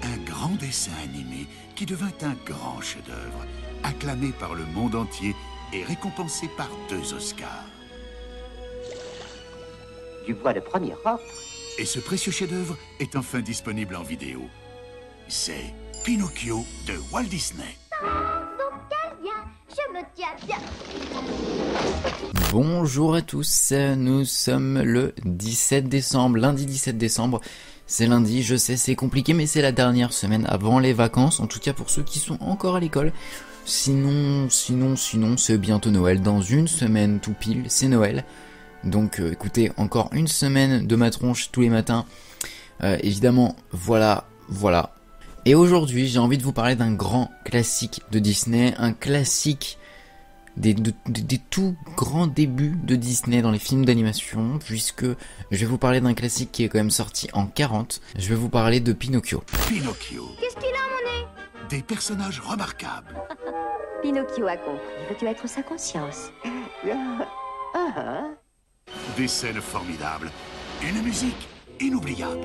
Un grand dessin animé qui devint un grand chef-d'œuvre, acclamé par le monde entier et récompensé par 2 Oscars. Du bois de première offre. Et ce précieux chef-d'œuvre est enfin disponible en vidéo. C'est Pinocchio de Walt Disney. Je me tiens bien. Bonjour à tous, nous sommes le 17 décembre, lundi 17 décembre. C'est lundi, je sais c'est compliqué mais c'est la dernière semaine avant les vacances, en tout cas pour ceux qui sont encore à l'école. Sinon c'est bientôt Noël, dans une semaine tout pile, c'est Noël. Donc écoutez, encore une semaine de ma tronche tous les matins. Évidemment, voilà. Et aujourd'hui, j'ai envie de vous parler d'un grand classique de Disney, un classique des tout grands débuts de Disney dans les films d'animation, puisque je vais vous parler d'un classique qui est quand même sorti en 40. Je vais vous parler de Pinocchio. Pinocchio. Qu'est-ce qu'il a, mon nez? Des personnages remarquables. Pinocchio a compris. Veux-tu être sa conscience? Des scènes formidables. Une musique inoubliable.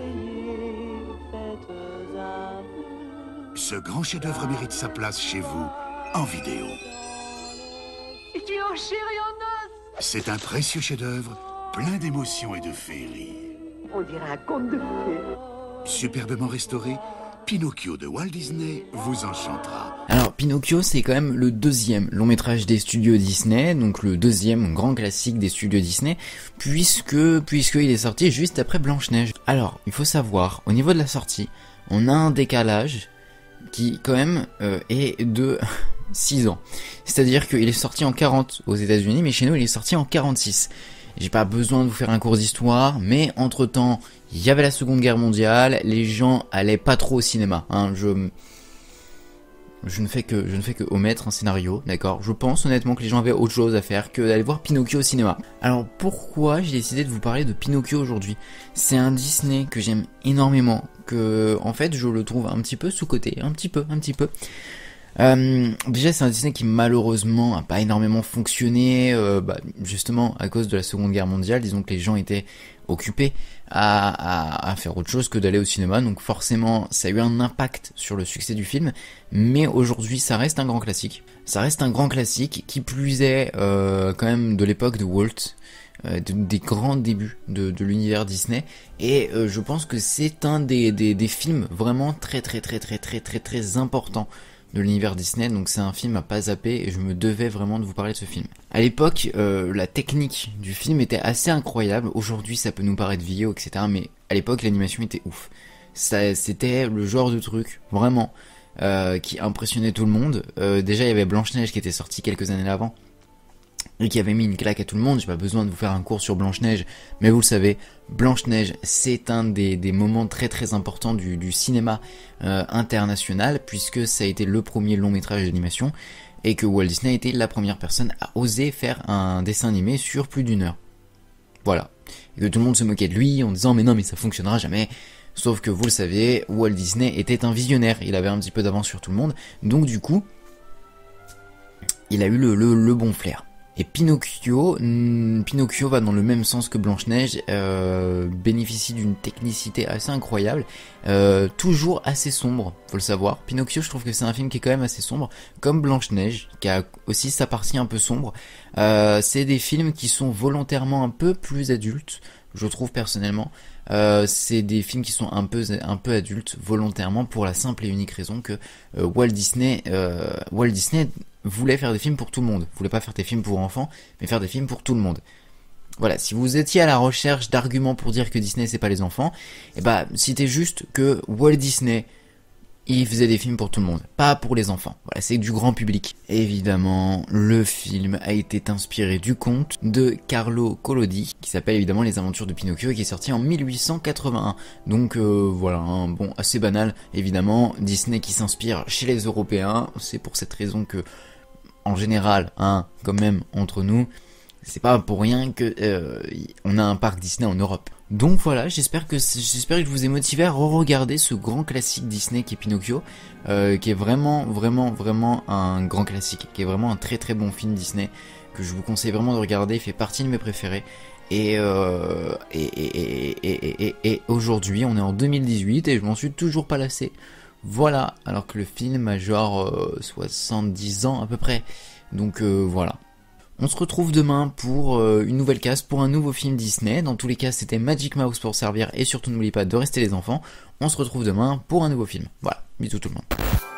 Ce grand chef-d'œuvre mérite sa place chez vous, en vidéo. Tu es en chair et en os. C'est un précieux chef-d'œuvre, plein d'émotions et de féerie. On dirait un conte de fées. Superbement restauré, Pinocchio de Walt Disney vous enchantera. Alors Pinocchio, c'est quand même le deuxième long métrage des studios Disney, donc le deuxième grand classique des studios Disney, puisqu'il est sorti juste après Blanche-Neige. Alors, il faut savoir, au niveau de la sortie, on a un décalage qui quand même est de 6 ans. C'est-à-dire qu'il est sorti en 40 aux États-Unis, mais chez nous il est sorti en 46. J'ai pas besoin de vous faire un cours d'histoire, mais entre-temps, il y avait la Seconde Guerre mondiale, les gens allaient pas trop au cinéma. Je ne fais que omettre un scénario, d'accord. Je pense honnêtement que les gens avaient autre chose à faire que d'aller voir Pinocchio au cinéma. Alors pourquoi j'ai décidé de vous parler de Pinocchio aujourd'hui? C'est un Disney que j'aime énormément, que en fait je le trouve un petit peu sous-coté, un petit peu. Déjà c'est un Disney qui malheureusement a pas énormément fonctionné, justement à cause de la Seconde Guerre mondiale. Disons que les gens étaient occupés à faire autre chose que d'aller au cinéma, donc forcément ça a eu un impact sur le succès du film, mais aujourd'hui ça reste un grand classique. Ça reste un grand classique, qui plus est quand même de l'époque de Walt, des grands débuts de l'univers Disney, et je pense que c'est un des films vraiment très importants de l'univers Disney, donc c'est un film à pas zapper et je me devais vraiment de vous parler de ce film. À l'époque, la technique du film était assez incroyable. Aujourd'hui, ça peut nous paraître vieillot, etc. Mais à l'époque, l'animation était ouf. C'était le genre de truc, vraiment, qui impressionnait tout le monde. Déjà, il y avait Blanche-Neige qui était sortie quelques années avant, et qui avait mis une claque à tout le monde. J'ai pas besoin de vous faire un cours sur Blanche-Neige, mais vous le savez, Blanche-Neige, c'est un des moments très importants du cinéma international, puisque ça a été le premier long métrage d'animation, et que Walt Disney était la première personne à oser faire un dessin animé sur plus d'1 heure. Voilà. Et que tout le monde se moquait de lui en disant mais non mais ça fonctionnera jamais. Sauf que vous le savez, Walt Disney était un visionnaire, il avait un petit peu d'avance sur tout le monde, donc du coup, il a eu le bon flair. Et Pinocchio va dans le même sens que Blanche-Neige, bénéficie d'une technicité assez incroyable, toujours assez sombre, faut le savoir. Pinocchio, je trouve que c'est un film qui est quand même assez sombre, comme Blanche-Neige, qui a aussi sa partie un peu sombre. C'est des films qui sont volontairement un peu plus adultes, je trouve personnellement. C'est des films qui sont un peu adultes volontairement, pour la simple et unique raison que Walt Disney voulait faire des films pour tout le monde. Voulait pas faire des films pour enfants, mais faire des films pour tout le monde. Voilà, si vous étiez à la recherche d'arguments pour dire que Disney c'est pas les enfants, citez juste que Walt Disney, il faisait des films pour tout le monde, pas pour les enfants. Voilà, c'est du grand public. Évidemment, le film a été inspiré du conte de Carlo Collodi, qui s'appelle évidemment Les Aventures de Pinocchio, et qui est sorti en 1881. Donc voilà, assez banal, évidemment. Disney qui s'inspire chez les Européens, c'est pour cette raison que, en général, quand même, entre nous, c'est pas pour rien que on a un parc Disney en Europe. Donc voilà, j'espère que je vous ai motivé à re-regarder ce grand classique Disney qui est Pinocchio, qui est vraiment un grand classique, qui est vraiment un très bon film Disney, que je vous conseille vraiment de regarder, il fait partie de mes préférés. Et aujourd'hui, on est en 2018 et je m'en suis toujours pas lassé. Voilà, alors que le film a genre 70 ans à peu près. Donc voilà. On se retrouve demain pour une nouvelle case, pour un nouveau film Disney. Dans tous les cas, c'était Magic Mouse pour servir et surtout n'oubliez pas de rester les enfants. On se retrouve demain pour un nouveau film. Voilà, bisous tout le monde.